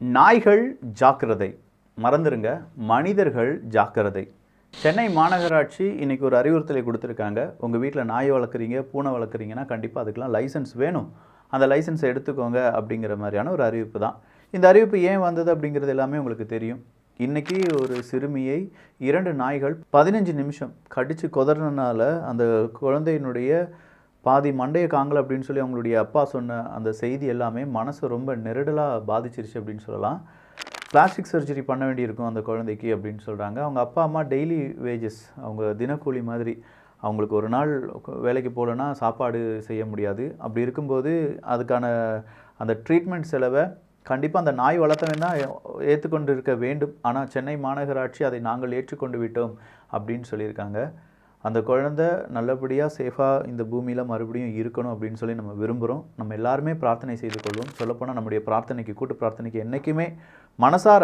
நாய்கள் ஜாக்கிரதை, மறந்துருங்க. மனிதர்கள் ஜாக்கிரதை. சென்னை மாநகராட்சி இன்றைக்கி ஒரு அறிவுறுத்தலை கொடுத்துருக்காங்க. உங்கள் வீட்டில் நாய் வளர்க்குறீங்க, பூனை வளர்க்குறீங்கன்னா கண்டிப்பாக அதுக்கெலாம் லைசன்ஸ் வேணும். அந்த லைசன்ஸை எடுத்துக்கோங்க அப்படிங்கிற மாதிரியான ஒரு அறிவிப்பு தான். இந்த அறிவிப்பு ஏன் வந்தது அப்படிங்கிறது எல்லாமே உங்களுக்கு தெரியும். இன்றைக்கி ஒரு சிறுமியை 2 நாய்கள் 15 நிமிஷம் கடித்து கொதறினால அந்த குழந்தையினுடைய பாதி மண்டைய காங்கல் அப்படின்னு சொல்லி அவங்களுடைய அப்பா சொன்ன அந்த செய்தி எல்லாமே மனசை ரொம்ப நெருடலாக பாதிச்சிருச்சு அப்படின்னு சொல்லலாம். பிளாஸ்டிக் சர்ஜரி பண்ண வேண்டியிருக்கும் அந்த குழந்தைக்கு அப்படின்னு சொல்கிறாங்க. அவங்க அப்பா அம்மா டெய்லி வேஜஸ், அவங்க தினக்கூலி மாதிரி. அவங்களுக்கு ஒரு நாள் வேலைக்கு போகலன்னா சாப்பாடு செய்ய முடியாது. அப்படி இருக்கும்போது அதுக்கான அந்த ட்ரீட்மெண்ட் செலவை கண்டிப்பாக அந்த நாய் வளர்த்தவன் தான் ஏற்றுக்கொண்டு இருக்க வேண்டும். ஆனால் சென்னை மாநகராட்சி அதை நாங்கள் ஏற்றுக்கொண்டு விட்டோம் அப்படின்னு சொல்லியிருக்காங்க. அந்த குழந்தை நல்லபடியாக சேஃபாக இந்த பூமியில் மறுபடியும் இருக்கணும் அப்படின்னு சொல்லி நம்ம விரும்புகிறோம். நம்ம எல்லாருமே பிரார்த்தனை செய்து கொள்வோம். சொல்லப்போனால் நம்முடைய பிரார்த்தனைக்கு, கூட்டு பிரார்த்தனைக்கு என்றைக்குமே மனசார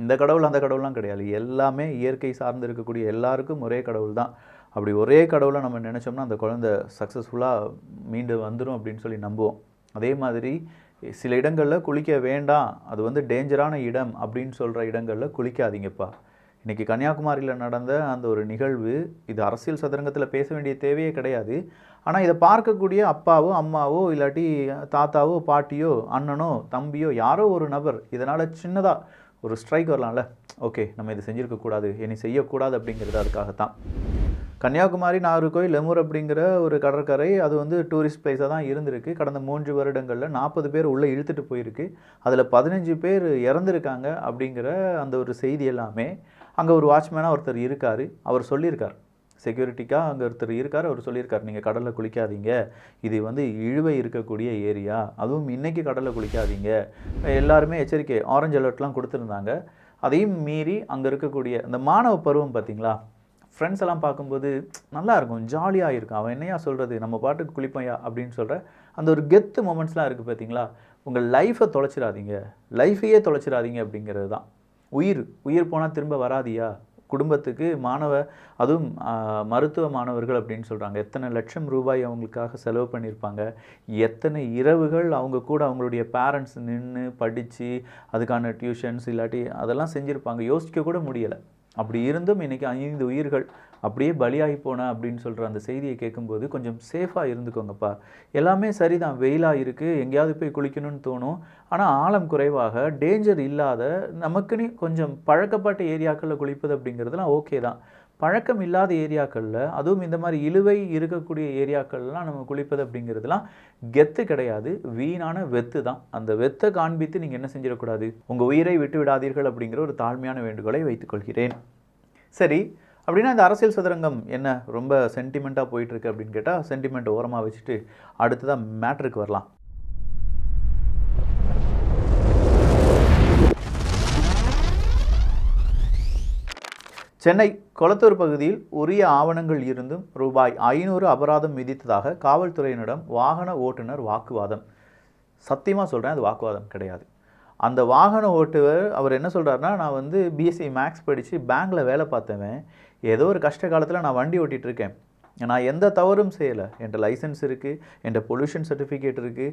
இந்த கடவுள் அந்த கடவுள்லாம் கிடையாது. எல்லாமே இயற்கை சார்ந்து இருக்கக்கூடிய எல்லாருக்கும் ஒரே கடவுள் தான். அப்படி ஒரே கடவுளை நம்ம நினச்சோம்னா அந்த குழந்தை சக்ஸஸ்ஃபுல்லாக மீண்டு வந்துடும் அப்படின்னு சொல்லி நம்புவோம். அதே மாதிரி சில இடங்களில் குளிக்க வேண்டாம், அது டேஞ்சரான இடம் அப்படின்னு சொல்கிற இடங்களில் குளிக்காதீங்கப்பா. இன்றைக்கி கன்னியாகுமரியில் நடந்த அந்த ஒரு நிகழ்வு, இது அரசியல் சதுரங்கத்தில் பேச வேண்டிய தேவையே கிடையாது. ஆனால் இதை பார்க்கக்கூடிய அப்பாவோ அம்மாவோ இல்லாட்டி தாத்தாவோ பாட்டியோ அண்ணனோ தம்பியோ யாரோ ஒரு நபர் இதனால் சின்னதாக ஒரு ஸ்ட்ரைக் வரலாம்ல. ஓகே, நம்ம இதை செஞ்சுருக்கக்கூடாது, இனி செய்யக்கூடாது அப்படிங்கிறது அதுக்காகத்தான். கன்னியாகுமரி, நாகர்கோவில், லெமூர் அப்படிங்கிற ஒரு கடற்கரை அது டூரிஸ்ட் பிளேஸாக தான் இருந்திருக்கு. கடந்த 3 வருடங்களில் 40 பேர் உள்ளே இழுத்துட்டு போயிருக்கு. அதில் 15 பேர் இறந்துருக்காங்க அப்படிங்கிற அந்த ஒரு செய்தி எல்லாமே அங்கே ஒரு வாட்ச்மேனாக ஒருத்தர் இருக்கார். அவர் சொல்லியிருக்கார், செக்யூரிட்டிக்காக அங்கே ஒருத்தர் இருக்கார். அவர் சொல்லியிருக்கார், நீங்கள் கடலில் குளிக்காதீங்க, இது இழுவை இருக்கக்கூடிய ஏரியா, அதுவும் இன்றைக்கி கடலில் குளிக்காதீங்க. எல்லாருமே எச்சரிக்கை, ஆரஞ்சு அலர்ட்லாம் கொடுத்துருந்தாங்க. அதையும் மீறி அங்கே இருக்கக்கூடிய அந்த மாணவ பருவம் பார்த்திங்களா, ஃப்ரெண்ட்ஸ் எல்லாம் பார்க்கும்போது நல்லாயிருக்கும், ஜாலியாக இருக்கும். அவன் என்னையா சொல்கிறது, நம்ம பாட்டுக்கு குளிப்பையா அப்படின்னு சொல்கிற அந்த ஒரு கெத்து மொமெண்ட்ஸ்லாம் இருக்குது பார்த்தீங்களா. உங்கள் லைஃப்பை தொலைச்சிடாதீங்க, லைஃபையே தொலைச்சிடாதீங்க அப்படிங்கிறது தான். உயிர் போனால் திரும்ப வராதியா. குடும்பத்துக்கு அதுவும் மருத்துவ மாணவர்கள் அப்படின்னு சொல்கிறாங்க. எத்தனை லட்சம் ரூபாய் அவங்களுக்காக செலவு பண்ணியிருப்பாங்க, எத்தனை இரவுகள் அவங்க கூட அவங்களுடைய பேரண்ட்ஸ் நின்று படித்து அதுக்கான டியூஷன்ஸ் இல்லாட்டி அதெல்லாம் செஞ்சுருப்பாங்க. யோசிக்க கூட முடியலை. அப்படி இருந்தும் இன்றைக்கி 5 உயிர்கள் அப்படியே பலியாகி போன அப்படின்னு சொல்கிற அந்த செய்தியை கேட்கும்போது கொஞ்சம் சேஃபாக இருந்துக்கோங்கப்பா. எல்லாமே சரிதான், வெயிலாக இருக்குது, எங்கேயாவது போய் குளிக்கணும்னு தோணும். ஆனால் ஆழம் குறைவாக, டேஞ்சர் இல்லாத, நமக்குன்னு கொஞ்சம் பழக்கப்பட்ட ஏரியாக்களில் குளிப்பது அப்படிங்கிறதுலாம் ஓகே தான். பழக்கம் இல்லாத ஏரியாக்களில், அதுவும் இந்த மாதிரி இழுவை இருக்கக்கூடிய ஏரியாக்கள்லாம் நம்ம குளிப்பது அப்படிங்கிறதுலாம் கெத்து கிடையாது, வீணான வெத்து தான். அந்த வெத்தை காண்பித்து நீங்கள் என்ன செஞ்சிடக்கூடாது, உங்கள் உயிரை விட்டு விடாதீர்கள் அப்படிங்கிற ஒரு தாழ்மையான வேண்டுகோளை வைத்துக்கொள்கிறேன். சரி, அப்படின்னா இந்த அரசியல் சதுரங்கம் என்ன ரொம்ப சென்டிமெண்ட்டாக போயிட்டுருக்கு அப்படின்னு கேட்டால், சென்டிமெண்ட் ஓரமாக வச்சுட்டு அடுத்ததான் மேட்ருக்கு வரலாம். சென்னை கொளத்தூர் பகுதியில் உரிய ஆவணங்கள் இருந்தும் ரூபாய் 500 அபராதம் விதித்ததாக காவல்துறையினரிடம் வாகன ஓட்டுநர் வாக்குவாதம். சத்தியமாக சொல்கிறேன், அது வாக்குவாதம் கிடையாது. அந்த வாகன ஓட்டுவர் அவர் என்ன சொல்கிறாருன்னா, நான் பிஎஸ்சி மேக்ஸ் படித்து பேங்கில் வேலை பார்த்தவன், ஏதோ ஒரு கஷ்ட காலத்தில் நான் வண்டி ஓட்டிகிட்ருக்கேன், நான் எந்த தவறும் செய்யலை, என்கிட்ட லைசன்ஸ் இருக்குது, என்கிட்ட பொல்யூஷன் சர்டிஃபிகேட் இருக்குது,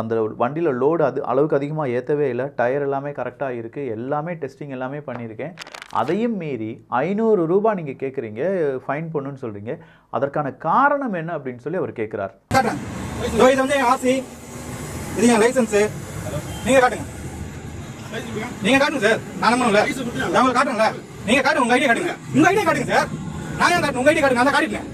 அந்த வண்டியில் லோடு அளவுக்கு அதிகமாக ஏற்றவே இல்லை, டயர் எல்லாமே கரெக்டாக இருக்குது, எல்லாமே டெஸ்டிங் எல்லாமே பண்ணியிருக்கேன். அதையும் மீறி 500 ரூபாய் நீங்கள் கேட்குறீங்க, ஃபைன் பண்ணுன்னு சொல்கிறீங்க, அதற்கான காரணம் என்ன அப்படின்னு சொல்லி அவர் கேட்குறார். நீங்க காட்டுங்க, நீங்க காட்டுங்க சார். நான் நம்பணும்ல, நான் காட்டுறேன்ல. நீங்க காட்டுங்க, உங்க ஐடியா காட்டுங்க, உங்க ஐடியா காட்டுங்க சார். நான் ஏன் காட்டுங்க, உங்க ஐடியா காட்டுங்க, நான் காட்டிட்டேன்.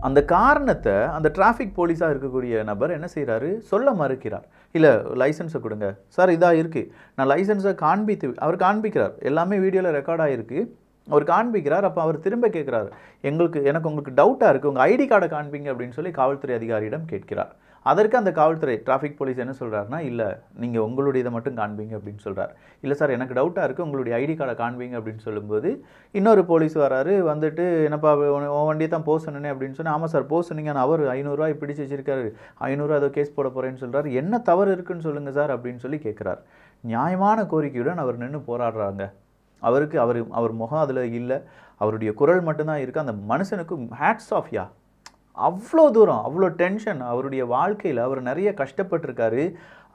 அந்த காரணத்தை அந்த டிராஃபிக் போலீஸாக இருக்கக்கூடிய நபர் என்ன செய்கிறாரு, சொல்ல மறுக்கிறார். இல்லை, லைசன்ஸை கொடுங்க சார், இதாக இருக்குது, நான் லைசன்ஸை அவர் காண்பிக்கிறார், எல்லாமே வீடியோவில் ரெக்கார்ட் ஆகிருக்கு, அவர் காண்பிக்கிறார். அப்போ அவர் திரும்ப கேட்குறாரு, எனக்கு உங்களுக்கு டவுட்டாக இருக்குது, உங்கள் ஐடி கார்டை காண்பிங்க அப்படின்னு சொல்லி காவல்துறை அதிகாரியிடம் கேட்கிறார். அதற்கு அந்த காவல்துறை டிராஃபிக் போலீஸ் என்ன சொல்கிறாருன்னா, இல்லை நீங்கள் உங்களுடைய இதை மட்டும் காண்பீங்க அப்படின்னு சொல்கிறார். இல்லை சார், எனக்கு டவுட்டாக இருக்குது, உங்களுடைய ஐடி கார்டை காண்பீங்க அப்படின்னு சொல்லும்போது இன்னொரு போலீஸ் வராரு. என்னப்பா உன் வண்டியை தான் போக சொன்னேனே அப்படின்னு சொன்னால், ஆமாம் சார் போக சொன்னீங்க, ஆனால் அவர் 500 ரூபாய் பிடிச்சி வச்சிருக்காரு, 500 ஏதோ கேஸ் போட போகிறேன்னு சொல்கிறார். என்ன தவறு இருக்குன்னு சொல்லுங்கள் சார் அப்படின்னு சொல்லி கேட்குறார். நியாயமான கோரிக்கையுடன் அவர் நின்று போராடுறாங்க. அவர் முகம் அதில் இல்லை, அவருடைய குரல் மட்டும்தான் இருக்குது. அந்த மனுஷனுக்கு ஹேட்ஸ் ஆஃப் யா. அவ்வளோ தூரம், அவ்வளோ டென்ஷன். அவருடைய வாழ்க்கையில் அவர் நிறைய கஷ்டப்பட்டிருக்காரு.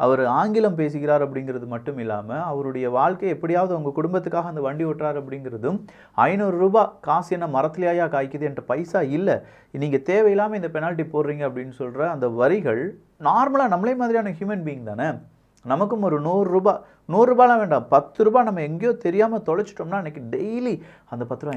அவர் ஆங்கிலம் பேசுகிறார் அப்படிங்கிறது மட்டும் இல்லாமல் அவருடைய வாழ்க்கை எப்படியாவது அவங்க குடும்பத்துக்காக அந்த வண்டி ஓட்டுறார் அப்படிங்கிறதும் 500 ரூபாய் காசு என்ன மரத்துலையா காய்க்குது, என்கிட்ட பைசா இல்லை, நீங்கள் தேவையில்லாமல் இந்த பெனால்ட்டி போடுறீங்க அப்படின்னு சொல்கிற அந்த வரிகள் நார்மலாக நம்மளே மாதிரியான ஹியூமன் பீயிங் தானே. நமக்கும் ஒரு 100 ரூபாய், 100 ரூபாய்லாம் வேண்டாம், 10 ரூபாய் நம்ம எங்கேயோ தெரியாமல் தொலைச்சிட்டோம்னா அன்றைக்கி டெய்லி அந்த 10 ரூபா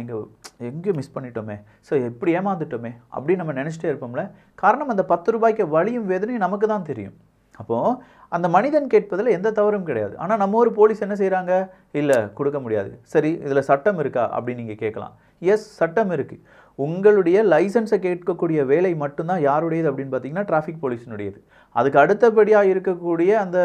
எங்கேயோ மிஸ் பண்ணிட்டோமே, ஸோ எப்படி ஏமாந்துட்டோமே அப்படின்னு நம்ம நினச்சிட்டே இருப்போம்ல. காரணம் அந்த 10 ரூபாய்க்கு வலியும் வேதனையும் நமக்கு தான் தெரியும். அப்போது அந்த மனிதன் கேட்பதில் எந்த தவறும் கிடையாது. ஆனால் நம்ம ஒரு போலீஸ் என்ன செய்கிறாங்க, இல்லை கொடுக்க முடியாது, சரி இதில் சட்டம் இருக்கா அப்படின்னு நீங்கள் கேட்கலாம். எஸ், சட்டம் இருக்குது. உங்களுடைய லைசன்ஸை கேட்கக்கூடிய வேலை மட்டும்தான் யாருடையது அப்படின்னு பார்த்தீங்கன்னா டிராஃபிக் போலீஸினுடையது. அதுக்கு அடுத்தபடியாக இருக்கக்கூடிய அந்த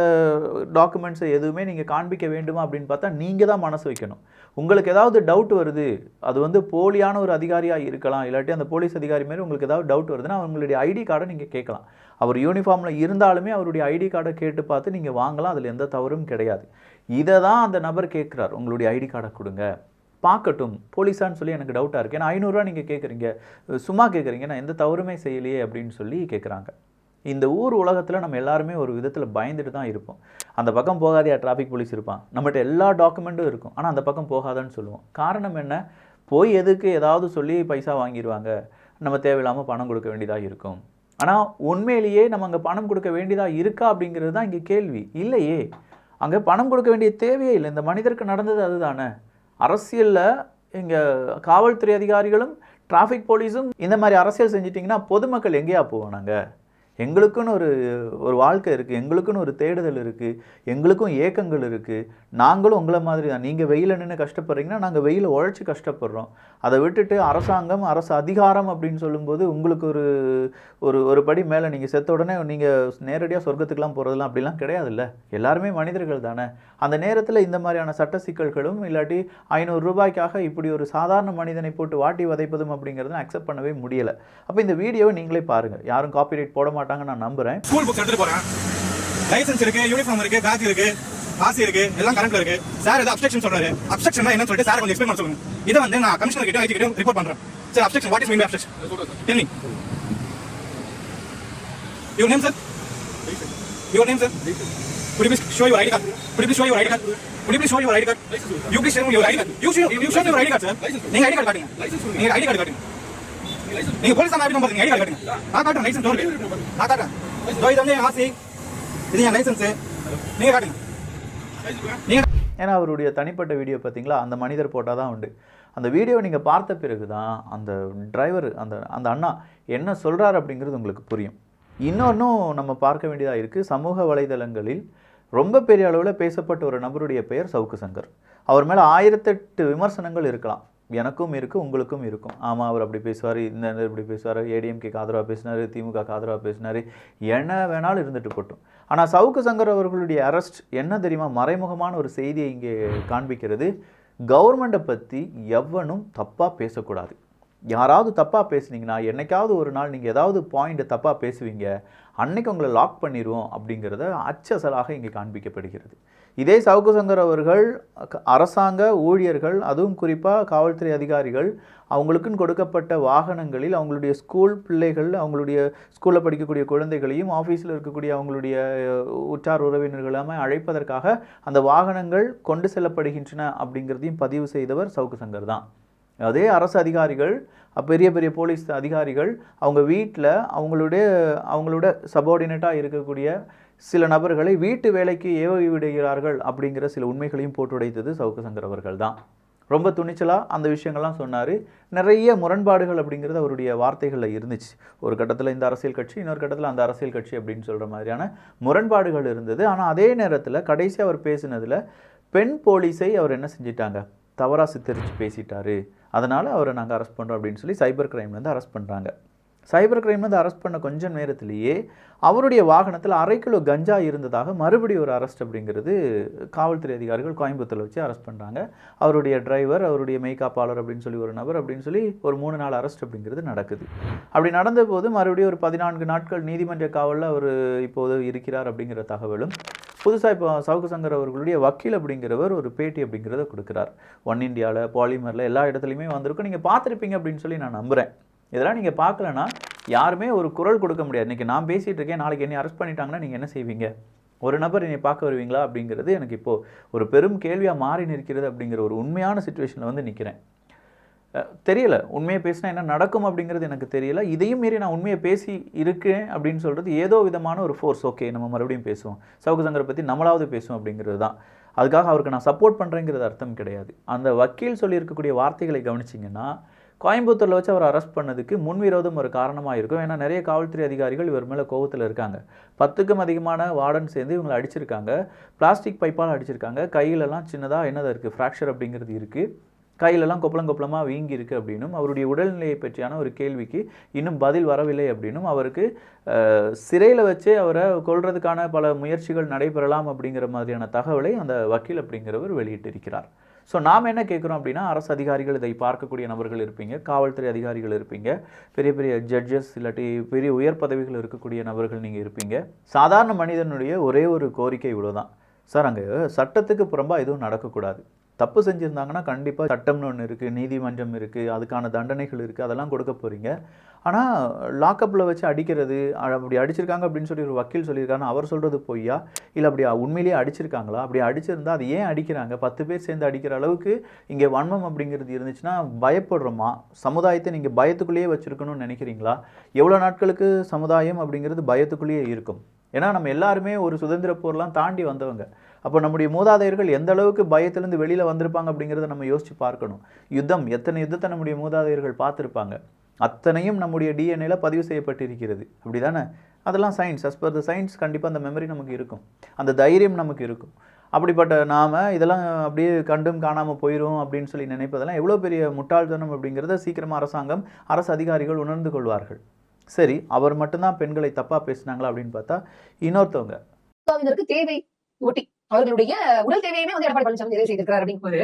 டாக்குமெண்ட்ஸை எதுவுமே நீங்கள் காண்பிக்க வேண்டுமா அப்படின்னு பார்த்தா நீங்கள் தான் மனசு வைக்கணும். உங்களுக்கு ஏதாவது டவுட் வருது, அது போலியான ஒரு அதிகாரியாக இருக்கலாம், இல்லாட்டி அந்த போலீஸ் அதிகாரி மாரி உங்களுக்கு ஏதாவது டவுட் வருதுன்னா அவங்களுடைய ஐடி கார்டை நீங்கள் கேட்கலாம். அவர் யூனிஃபார்மில் இருந்தாலுமே அவருடைய ஐடி கார்டை கேட்டு பார்த்து நீங்கள் வாங்கலாம், அதில் எந்த தவறும் கிடையாது. இதை தான் அந்த நபர் கேட்குறார், உங்களுடைய ஐடி கார்டை கொடுங்க பார்க்கட்டும், போலீஸான்னு சொல்லி எனக்கு டவுட்டாக இருக்குது, ஏன்னா 500 ரூபா நீங்கள் கேட்குறீங்க, சும்மா கேட்குறீங்க, நான் எந்த தவறுமே செய்யலையே அப்படின்னு சொல்லி கேட்குறாங்க. இந்த ஊர் உலகத்தில் நம்ம எல்லாருமே ஒரு விதத்தில் பயந்துட்டு தான் இருப்போம். அந்த பக்கம் போகாதையா டிராஃபிக் போலீஸ் இருப்பான், நம்மகிட்ட எல்லா டாக்குமெண்ட்டும் இருக்கும், ஆனால் அந்த பக்கம் போகாதான்னு சொல்லுவோம். காரணம் என்ன, போய் எதுக்கு ஏதாவது சொல்லி பைசா வாங்கிடுவாங்க, நம்ம தேவையில்லாமல் பணம் கொடுக்க வேண்டியதாக இருக்கும். ஆனால் உண்மையிலேயே நம்ம அங்கே பணம் கொடுக்க வேண்டியதாக இருக்கா அப்படிங்கிறது தான் இங்கே கேள்வி. இல்லையே, அங்கே பணம் கொடுக்க வேண்டிய தேவையே இல்லை. இந்த மனிதருக்கு நடந்தது அதுதானே. அரசியலில் இங்கே காவல்துறை அதிகாரிகளும் டிராஃபிக் போலீஸும் இந்த மாதிரி அரசியல் செஞ்சிட்டிங்கன்னா பொதுமக்கள் எங்கேயா போவானாங்க? எங்களுக்குன்னு ஒரு வாழ்க்கை இருக்குது, எங்களுக்குன்னு ஒரு தேடுதல் இருக்குது, எங்களுக்கும் ஏக்கங்கள் இருக்குது. நாங்களும் உங்களை மாதிரி தான். நீங்கள் வெயில நின்று கஷ்டப்படுறீங்கன்னா நாங்கள் வெயில உழைச்சி கஷ்டப்படுறோம். அதை விட்டுட்டு அரசாங்கம், அரசு அதிகாரம் அப்படின்னு சொல்லும்போது உங்களுக்கு ஒரு படி மேலே நீங்கள் செத்த உடனே நீங்கள் நேரடியாக சொர்க்கத்துக்கெலாம் போகிறதுலாம் அப்படிலாம் கிடையாதுல்ல. எல்லாருமே மனிதர்கள் தானே. அந்த நேரத்தில் இந்த மாதிரியான சட்ட சிக்கல்களும் இல்லாட்டி 500 ரூபாய்க்காக இப்படி ஒரு சாதாரண மனிதனை போட்டு வாட்டி வதைப்பதும் அப்படிங்கிறத அக்செப்ட் பண்ணவே முடியலை. அப்போ இந்த வீடியோவை நீங்களே பாருங்கள், யாரும் காப்பிரைட் போட மாட்டாங்க நான் நம்புறேன். ஸ்கூல் புக்ஸ் எடுத்துட்டு போறேன், லைசென்ஸ் இருக்கு, யூனிஃபார்ம் இருக்கு, பேட்ஜ் இருக்கு, காசு இருக்கு, எல்லாம் கரண்ட்ல இருக்கு. சார் ஏதோ அப்ஸ்ட்ரக்ஷன் சொல்றாரு. அப்ஸ்ட்ரக்ஷன் என்னன்னு சொல்லிட்டு சார் கொஞ்சம் எக்ஸ்பிளைன் பண்ண சொல்லுங்க. இதை நான் கமிஷனர் கிட்ட ஐடி கிட்ட ரிப்போர்ட் பண்றேன். Sir obstruction, what is mean by obstruction? Tell me. Your name sir? Your name sir? Could you please show your ID card? Could you please show your ID card? Could you please show your ID card? You please show your ID card. You show your ID card, sir. நீங்க ID card காட்டுங்க. நீங்க ID card காட்டுங்க. நீங்க police தான் office number, ID card காட்டுங்க. நான் காட்டுறேன், licence தோறுங்க. நான் காட்டுறேன். இது வந்து ஆசி, இது என் லைசென்ஸ், நீங்க காட்டுங்க. நீங்க ஏன்னா அவருடைய தனிப்பட்ட வீடியோ பார்த்தீங்களா, அந்த மனிதர் போட்டால் தான் உண்டு. அந்த வீடியோவை நீங்கள் பார்த்த பிறகு தான் அந்த டிரைவர், அந்த அண்ணா என்ன சொல்கிறார் அப்படிங்கிறது உங்களுக்கு புரியும். இன்னொன்றும் நம்ம பார்க்க வேண்டியதாக இருக்குது. சமூக வலைதளங்களில் ரொம்ப பெரிய அளவில் பேசப்பட்ட ஒரு நபருடைய பெயர் சவுக்கு சங்கர். அவர் மேலே 1008 விமர்சனங்கள் இருக்கலாம். எனக்கும் இருக்குது, உங்களுக்கும் இருக்கும். ஆமாம், அவர் அப்படி பேசுவார், இந்த இப்படி பேசுவார், ஏடிஎம்கேக்கு ஆதரவாக பேசினார், திமுகக்கு ஆதரவாக பேசினார், என்ன வேணாலும் இருந்துட்டு போட்டோம். ஆனால் சவுக்கு சங்கர் அவர்களுடைய அரெஸ்ட் என்ன தெரியுமா, மறைமுகமான ஒரு செய்தியை இங்கே காண்பிக்கிறது. கவர்மெண்ட்டை பற்றி எவனும் தப்பாக பேசக்கூடாது. யாராவது தப்பாக பேசுனீங்கன்னா, என்னைக்காவது ஒரு நாள் நீங்கள் ஏதாவது பாயிண்ட்டை தப்பாக பேசுவீங்க, அன்னைக்கு உங்களை லாக் பண்ணிடுவோம் அப்படிங்கிறத அச்சசலாக இங்கே காண்பிக்கப்படுகிறது. இதே சவுக்கு சங்கர் அவர்கள் அரசாங்க ஊழியர்கள், அதுவும் குறிப்பாக காவல்துறை அதிகாரிகள், அவங்களுக்குன்னு கொடுக்கப்பட்ட வாகனங்களில் அவங்களுடைய ஸ்கூல் பிள்ளைகள், அவங்களுடைய ஸ்கூலில் படிக்கக்கூடிய குழந்தைகளையும் ஆஃபீஸில் இருக்கக்கூடிய அவங்களுடைய உற்றார் உறவினர்கள் எல்லாமே அழைப்பதற்காக அந்த வாகனங்கள் கொண்டு செல்லப்படுகின்றன அப்படிங்கிறதையும் பதிவு செய்தவர் சவுக்கு சங்கர் தான். அதே அரசு அதிகாரிகள், பெரிய பெரிய போலீஸ் அதிகாரிகள் அவங்க வீட்டில் அவங்களோட சபார்டினேட்டாக இருக்கக்கூடிய சில நபர்களை வீட்டு வேலைக்கு ஏவி விடுகிறார்கள் அப்படிங்கிற சில உண்மைகளையும் போட்டுடைத்தது சவுக்கு சங்கர் அவர்கள் தான். ரொம்ப துணிச்சலாக அந்த விஷயங்கள்லாம் சொன்னார். நிறைய முரண்பாடுகள் அப்படிங்கிறது அவருடைய வார்த்தைகளில் இருந்துச்சு. ஒரு கட்டத்தில் இந்த அரசியல் கட்சி, இன்னொரு கட்டத்தில் அந்த அரசியல் கட்சி அப்படின்னு சொல்கிற மாதிரியான முரண்பாடுகள் இருந்தது. ஆனால் அதே நேரத்தில் கடைசி அவர் பேசினதில் பெண் போலீஸை அவர் என்ன செஞ்சிட்டாங்க, தவறாக சித்தரித்து பேசிட்டாரு, அதனால் அவரை நாங்கள் அரெஸ்ட் பண்ணுறோம் அப்படின்னு சொல்லி சைபர் கிரைம்லேருந்து அரெஸ்ட் பண்ணுறாங்க. சைபர் கிரைம்லேருந்து அரெஸ்ட் பண்ண கொஞ்சம் நேரத்திலேயே அவருடைய வாகனத்தில் 1/2 கிலோ கஞ்சா இருந்ததாக மறுபடியும் ஒரு அரெஸ்ட் அப்படிங்கிறது காவல்துறை அதிகாரிகள் கோயம்புத்தூரில் வச்சு அரெஸ்ட் பண்ணுறாங்க. அவருடைய டிரைவர், அவருடைய மெய்காப்பாளர் அப்படின்னு சொல்லி ஒரு நபர் அப்படின்னு சொல்லி ஒரு 3 நாள் அரெஸ்ட் அப்படிங்கிறது நடக்குது. அப்படி நடந்த போது மறுபடியும் ஒரு 14 நாட்கள் நீதிமன்ற காவலில் அவர் இப்போது இருக்கிறார் அப்படிங்கிற தகவலும், புதுசாக இப்போ சவுக்கு சங்கர் அவர்களுடைய வக்கீல் அப்படிங்கிறவர் ஒரு பேட்டி அப்படிங்கிறத கொடுக்குறார். ஒன் இண்டியாவில், பாலிமரில், எல்லா இடத்துலையுமே வந்திருக்கும். நீங்கள் பார்த்துருப்பீங்க அப்படின்னு சொல்லி நான் நம்புகிறேன். இதெல்லாம் நீங்கள் பார்க்கலன்னா யாருமே ஒரு குரல் கொடுக்க முடியாது. இன்றைக்கி நான் பேசிகிட்டு இருக்கேன், நாளைக்கு என்னை அரெஸ்ட் பண்ணிட்டாங்கன்னா நீங்கள் என்ன செய்வீங்க? ஒரு நபர் என்னை பார்க்க வருவீங்களா? அப்படிங்கிறது எனக்கு இப்போது ஒரு பெரும் கேள்வியாக மாறி நிற்கிறது. அப்படிங்கிற ஒரு உண்மையான சிச்சுவேஷனில் வந்து நிற்கிறேன். தெரியல, உண்மையை பேசினா என்ன நடக்கும் அப்படிங்கிறது எனக்கு தெரியல. இதையும் மீறி நான் உண்மையை பேசி இருக்கேன் அப்படின்னு சொல்கிறது ஏதோ விதமான ஒரு ஃபோர்ஸ். ஓகே, நம்ம மறுபடியும் பேசுவோம், சவுக்கு சங்கரை பற்றி நம்மளாவது பேசுவோம் அப்படிங்கிறது தான். அதுக்காக அவருக்கு நான் சப்போர்ட் பண்ணுறேங்கிறது அர்த்தம் கிடையாது. அந்த வக்கீல் சொல்லியிருக்கக்கூடிய வார்த்தைகளை கவனிச்சிங்கன்னா, கோயம்புத்தூரில் வச்சு அவர் அரெஸ்ட் பண்ணதுக்கு முன்விரோதம் ஒரு காரணமாக இருக்கும். ஏன்னா நிறைய காவல்துறை அதிகாரிகள் இவர் மேலே கோவத்தில் இருக்காங்க. 10க்கும் அதிகமான வார்டன் சேர்ந்து இவங்களை அடிச்சிருக்காங்க, பிளாஸ்டிக் பைப்பால் அடிச்சிருக்காங்க. கையிலலாம் சின்னதாக என்னது இருக்குது, ஃப்ராக்சர் அப்படிங்கிறது இருக்குது. கையிலெல்லாம் கொப்பளமாக வீங்கி இருக்குது அப்படின்னும், அவருடைய உடல்நிலையை பற்றியான ஒரு கேள்விக்கு இன்னும் பதில் வரவில்லை அப்படின்னும், அவருக்கு சிறையில் வச்சே அவரை கொல்றதுக்கான பல முயற்சிகள் நடைபெறலாம் அப்படிங்கிற மாதிரியான தகவலை அந்த வக்கீல் அப்படிங்கிறவர் வெளியிட்டிருக்கிறார். ஸோ நாம் என்ன கேட்குறோம் அப்படின்னா, அரசு அதிகாரிகள், இதை பார்க்கக்கூடிய நபர்கள் இருப்பீங்க, காவல்துறை அதிகாரிகள் இருப்பீங்க, பெரிய பெரிய ஜட்ஜஸ் இல்லாட்டி பெரிய உயர் பதவிகள் இருக்கக்கூடிய நபர்கள் நீங்கள் இருப்பீங்க. சாதாரண மனிதனுடைய ஒரே ஒரு கோரிக்கை இவ்வளோதான் சார், அங்கே சட்டத்துக்கு புறம்பாக எதுவும் நடக்கக்கூடாது. தப்பு செஞ்சுருந்தாங்கன்னா கண்டிப்பாக சட்டம்னு ஒன்று இருக்குது, நீதிமன்றம் இருக்குது, அதுக்கான தண்டனைகள் இருக்குது, அதெல்லாம் கொடுக்க போகிறீங்க. ஆனால் லாக்கப்பில் வச்சு அடிக்கிறது, அப்படி அடிச்சிருக்காங்க அப்படின்னு சொல்லி ஒரு வக்கீல் சொல்லியிருக்காங்க, அவர் சொல்கிறது பொய்யா இல்லை அப்படி உண்மையிலேயே அடிச்சிருக்காங்களா? அப்படி அடிச்சிருந்தா அது ஏன் அடிக்கிறாங்க? 10 பேர் சேர்ந்து அடிக்கிற அளவுக்கு இங்கே வன்மம் அப்படிங்கிறது இருந்துச்சுன்னா பயப்படுறோமா? சமுதாயத்தை நீங்கள் பயத்துக்குள்ளேயே வச்சுருக்கணும்னு நினைக்கிறீங்களா? எவ்வளோ நாட்களுக்கு சமுதாயம் அப்படிங்கிறது பயத்துக்குள்ளேயே இருக்கும்? ஏன்னா நம்ம எல்லாருமே ஒரு சுதந்திர போர்லாம் தாண்டி வந்தவங்க. அப்போ நம்முடைய மூதாதையர்கள் எந்த அளவுக்கு பயத்திலேருந்து வெளியில் வந்திருப்பாங்க அப்படிங்கிறத நம்ம யோசித்து பார்க்கணும். யுத்தம், எத்தனை யுத்தத்தை நம்முடைய மூதாதையர்கள் பார்த்துருப்பாங்க. அத்தனையும் நம்முடைய டிஎன்ஏல பதிவு செய்யப்பட்டிருக்கிறது. அப்படி தானே? அதெல்லாம் science, as per the science கண்டிப்பாக அந்த மெமரி நமக்கு இருக்கும், அந்த தைரியம் நமக்கு இருக்கும். அப்படிப்பட்ட நாம் இதெல்லாம் அப்படியே கண்டும் காணாமல் போயிடும் அப்படின்னு சொல்லி நினைப்பதெல்லாம் எவ்வளோ பெரிய முட்டாள்தனம் அப்படிங்கிறத சீக்கிரமாக அரசாங்கம், அரசு அதிகாரிகள் உணர்ந்து கொள்வார்கள். சரி, அவர் மட்டும்தான் பெண்களை தப்பாக பேசினாங்களா அப்படின்னு பார்த்தா, இன்னொருத்தவங்க தேவை ஒட்டி அவர்களுடைய உடல் தேவையுமே வந்து எடப்பாடி பழனிசாமி நிறைவு செய்திருக்கிறார் அப்படிங்கும்போது,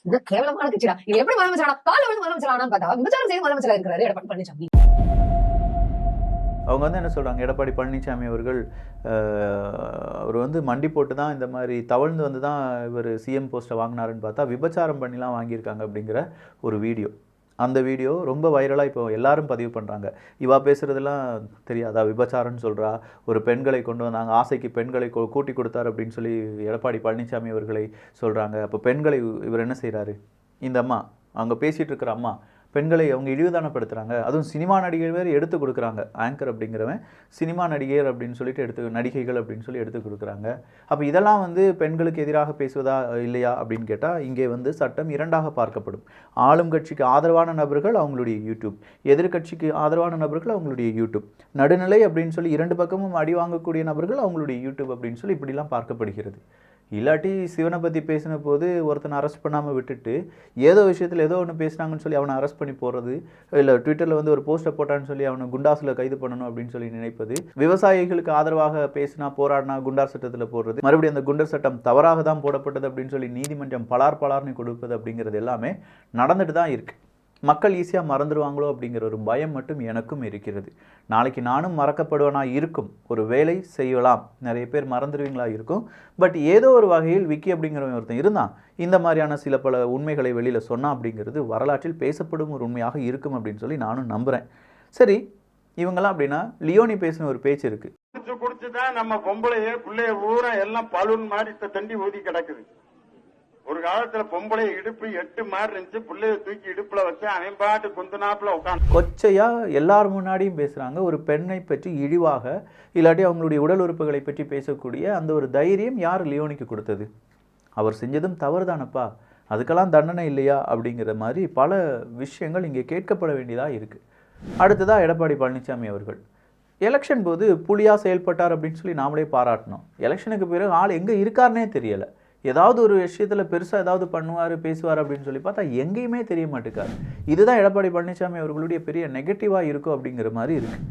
இந்த கேவலமான கட்சிடா, இது எப்படி முதலமைச்சரானா, கால வந்து முதலமைச்சரானான்னு பார்த்தா விபச்சாரம் செய்து முதலமைச்சரா இருக்கிறாரு எடப்பாடி பழனிசாமி. அவங்க வந்து என்ன சொல்கிறாங்க, எடப்பாடி பழனிசாமி அவர்கள் அவர் வந்து மண்டி போட்டு தான் இந்த மாதிரி தவழ்ந்து வந்து தான் இவர் சிஎம் போஸ்ட்டை வாங்கினாருன்னு பார்த்தா விபச்சாரம் பண்ணிலாம் வாங்கியிருக்காங்க அப்படிங்கிற ஒரு வீடியோ. அந்த வீடியோ ரொம்ப வைரலாக இப்போ எல்லாரும் பதிவு பண்ணுறாங்க. இவா பேசுகிறதெல்லாம் தெரியாதா, விபச்சாரம்னு சொல்கிறா, ஒரு பெண்களை கொண்டு வந்தாங்க, ஆசைக்கு பெண்களை கூட்டி கொடுத்தார் அப்படின்னு சொல்லி எடப்பாடி பழனிசாமி அவர்களை சொல்கிறாங்க. அப்போ பெண்களை இவர் என்ன செய்கிறாரு? இந்த அம்மா, அவங்க பேசிகிட்டு இருக்கிற அம்மா பெண்களை அவங்க இழிவுதானப்படுத்துகிறாங்க. அதுவும் சினிமா நடிகர் வேறு எடுத்து கொடுக்குறாங்க. ஆங்கர் அப்படிங்கிறவன் சினிமா நடிகர் அப்படின்னு சொல்லிட்டு நடிகைகள் அப்படின்னு சொல்லி எடுத்து கொடுக்குறாங்க. அப்போ இதெல்லாம் வந்து பெண்களுக்கு எதிராக பேசுவதா இல்லையா அப்படின்னு கேட்டால், இங்கே வந்து சட்டம் 2ஆக பார்க்கப்படும். ஆளும் கட்சிக்கு ஆதரவான நபர்கள் அவங்களுடைய யூடியூப், எதிர்கட்சிக்கு ஆதரவான நபர்கள் அவங்களுடைய யூடியூப், நடுநிலை அப்படின்னு சொல்லி 2 பக்கமும் அடி வாங்கக்கூடிய நபர்கள் அவங்களுடைய யூடியூப் அப்படின்னு சொல்லி இப்படிலாம் பார்க்கப்படுகிறது. இல்லாட்டி சிவனை பற்றி பேசின போது ஒருத்தனை அரெஸ்ட் பண்ணாமல் விட்டுட்டு ஏதோ விஷயத்தில் ஏதோ ஒன்று பேசுனாங்கன்னு சொல்லி அவனை அரெஸ்ட் பண்ணி போடுறது, இல்லை ட்விட்டரில் வந்து ஒரு போஸ்ட்டை போட்டான்னு சொல்லி அவனை குண்டாஸில் கைது பண்ணணும் அப்படின்னு சொல்லி நினைப்பது, விவசாயிகளுக்கு ஆதரவாக பேசினா போராடினா குண்டார் சட்டத்தில் போடுறது, மறுபடியும் அந்த குண்டர் சட்டம் தவறாக தான் போடப்பட்டது அப்படின்னு சொல்லி நீதிமன்றம் பலார்னு கொடுப்பது அப்படிங்கிறது எல்லாமே நடந்துட்டு தான் இருக்குது. மக்கள் ஈஸியாக மறந்துடுவாங்களோ அப்படிங்கிற ஒரு பயம் மட்டும் எனக்கும் இருக்கிறது. நாளைக்கு நானும் மறக்கப்படுவனா இருக்கும், ஒரு வேலை செய்யலாம், நிறைய பேர் மறந்துடுவீங்களா இருக்கும். பட் ஏதோ ஒரு வகையில் விக்கி அப்படிங்கிறவன் ஒருத்தன் இருந்தான், இந்த மாதிரியான சில பல உண்மைகளை வெளியில் சொன்னான் அப்படிங்கிறது வரலாற்றில் பேசப்படும் ஒரு உண்மையாக இருக்கும் அப்படின்னு சொல்லி நானும் நம்புகிறேன். சரி, இவங்கெல்லாம் அப்படின்னா லியோனி பேசின ஒரு பேச்சு இருக்குது, குடிச்சுதான் நம்ம பொம்பளைய பிள்ளைய ஊரை எல்லாம் பலூன் மாதிரி தண்டி ஊதி கிடக்குது. ஒரு காலத்துல பொம்பளை இடுப்பு 8 மாதிரி இருந்துச்சு, பிள்ளைய தூக்கி இடுப்புல வச்சு அவன் பாட்டு குந்துனாப்புல உட்காந்து கொச்சையா எல்லார் முன்னாடியும் பேசுறாங்க. ஒரு பெண்ணை பற்றி இழிவாக, இல்லாட்டி அவங்களுடைய உடல் உறுப்புகளை பற்றி பேசக்கூடிய அந்த ஒரு தைரியம் யார் லியோனிக்கு கொடுத்தது? அவர் செஞ்சதும் தவறு தானப்பா, அதுக்கெல்லாம் தண்டனை இல்லையா அப்படிங்கிற மாதிரி பல விஷயங்கள் இங்கே கேட்கப்பட வேண்டியதாக இருக்குது. அடுத்ததாக எடப்பாடி பழனிசாமி அவர்கள் எலெக்ஷன் போது புலியாக செயல்பட்டார் அப்படின்னு சொல்லி நாமளே பாராட்டணும். எலெக்ஷனுக்கு பிறகு ஆள் எங்கே இருக்காருனே தெரியலை. ஏதாவது ஒரு விஷயத்தில் பெருசாக ஏதாவது பண்ணுவார் பேசுவார் அப்படின்னு சொல்லி பார்த்தா எங்கேயுமே தெரிய மாட்டேக்காரு. இதுதான் எடப்பாடி பழனிசாமி அவர்களுடைய பெரிய நெகட்டிவாக இருக்கும் அப்படிங்கிற மாதிரி இருக்குது.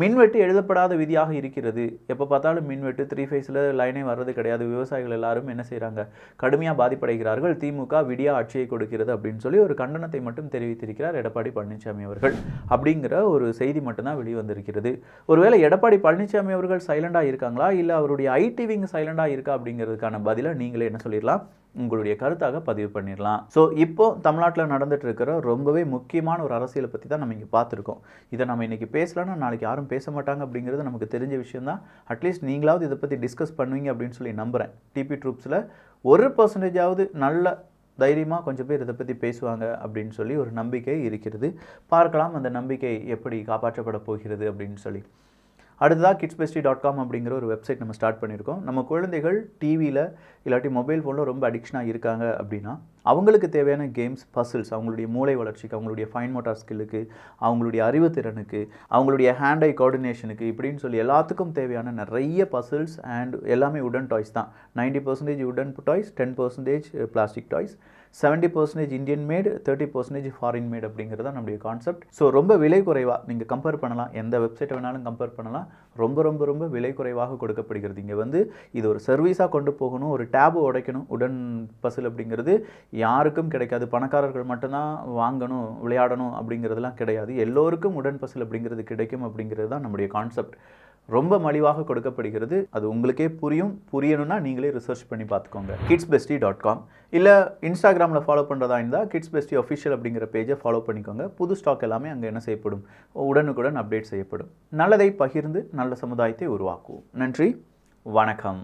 மின்வெட்டு எழுதப்படாத விதியாக இருக்கிறது. எப்போ பார்த்தாலும் மின்வெட்டு 3 ஃபேஸில் லைனே வர்றது கிடையாது. விவசாயிகள் எல்லாரும் என்ன செய்கிறாங்க, கடுமையாக பாதிப்படைகிறார்கள். திமுக விடியா ஆட்சியை கொடுக்கிறது அப்படின்னு சொல்லி ஒரு கண்டனத்தை மட்டும் தெரிவித்திருக்கிறார் எடப்பாடி பழனிசாமி அவர்கள். அப்படிங்கிற ஒரு செய்தி மட்டும்தான் வெளிவந்திருக்கிறது. ஒருவேளை எடப்பாடி பழனிசாமி அவர்கள் சைலண்டாக இருக்காங்களா, இல்லை அவருடைய ஐடி விங் சைலண்டாக இருக்கா அப்படிங்கிறதுக்கான பதிலை நீங்களே என்ன சொல்லிடலாம், உங்களுடைய கருத்தாக பதிவு பண்ணிடலாம். ஸோ இப்போ தமிழ்நாட்டில் நடந்துட்டு இருக்கிற ரொம்பவே முக்கியமான ஒரு அரசியலை பற்றி தான் நம்ம இங்கே பார்த்துருக்கோம். இதை நம்ம இன்றைக்கி பேசலாம்னா நாளைக்கு யாரும் பேச மாட்டாங்க அப்படிங்கிறது நமக்கு தெரிஞ்ச விஷயம் தான். அட்லீஸ்ட் நீங்களாவது இதை பற்றி டிஸ்கஸ் பண்ணுவீங்க அப்படின்னு சொல்லி நம்புகிறேன். டிபி ட்ரூப்ஸில் 1% தைரியமாக கொஞ்சம் பேர் இதை பற்றி பேசுவாங்க அப்படின்னு சொல்லி ஒரு நம்பிக்கை இருக்கிறது. பார்க்கலாம் அந்த நம்பிக்கை எப்படி காப்பாற்றப்பட போகிறது அப்படின்னு சொல்லி. அடுத்ததாக kidsbestie.com அப்படிங்கிற ஒரு வெப்சைட் நம்ம ஸ்டார்ட் பண்ணியிருக்கோம். நம்ம குழந்தைகள் டிவியில் இல்லாட்டி மொபைல் ஃபோனில் ரொம்ப அடிக்ஷனாக இருக்காங்க அப்படின்னா அவங்களுக்கு தேவையான கேம்ஸ், பசில்ஸ், அவங்களுடைய மூளை வளர்ச்சிக்கு, அவங்களுடைய ஃபைன் மோட்டார் ஸ்கில்லுக்கு, அவங்களுடைய அறிவுத்திறனுக்கு, அவங்களுடைய ஹேண்ட் ஐ கோஆர்டினேஷனுக்கு இப்படின்னு சொல்லி எல்லாத்துக்கும் தேவையான நிறைய பசில்ஸ் அண்ட் எல்லாமே உடன் டாய்ஸ் தான். 90% உடன் toys, 10% plastic toys, 70% Indian made, 30% foreign made அப்படிங்கிறது தான் நம்முடைய கான்செப்ட். ஸோ ரொம்ப விலை குறைவாக நீங்கள் கம்பேர் பண்ணலாம், எந்த வெப்சைட்டை வேணாலும் கம்பேர் பண்ணலாம். ரொம்ப ரொம்ப ரொம்ப விலை குறைவாக கொடுக்கப்படுகிறது. இங்கே இது ஒரு சர்வீஸாக கொண்டு போகணும், ஒரு டேபு உடைக்கணும். உடன் பசில் அப்படிங்கிறது யாருக்கும் கிடைக்காது. பணக்காரர்கள் மட்டும்தான் வாங்கணும், விளையாடணும் அப்படிங்கிறதுலாம் கிடையாது. எல்லோருக்கும் உடன் பசில் அப்படிங்கிறது கிடைக்கும் அப்படிங்கிறது தான் நம்முடைய கான்செப்ட். ரொம்ப மலிவாக கொடுக்கப்படுகிறது. அது உங்களுக்கே புரியணும்னா நீங்களே ரிசர்ச் பண்ணி பார்த்துக்கோங்க. kidsbestie.com இல்லை இன்ஸ்டாகிராமில் ஃபாலோ பண்ணுறதா இருந்தால் kidsbestie official அப்படிங்கிற பேஜை ஃபாலோ பண்ணிக்கோங்க. புது ஸ்டாக் எல்லாமே அங்கே என்ன செய்யப்படும், உடனுக்குடன் அப்டேட் செய்யப்படும். நல்லதை பகிர்ந்து நல்ல சமுதாயத்தை உருவாக்குவோம். நன்றி, வணக்கம்.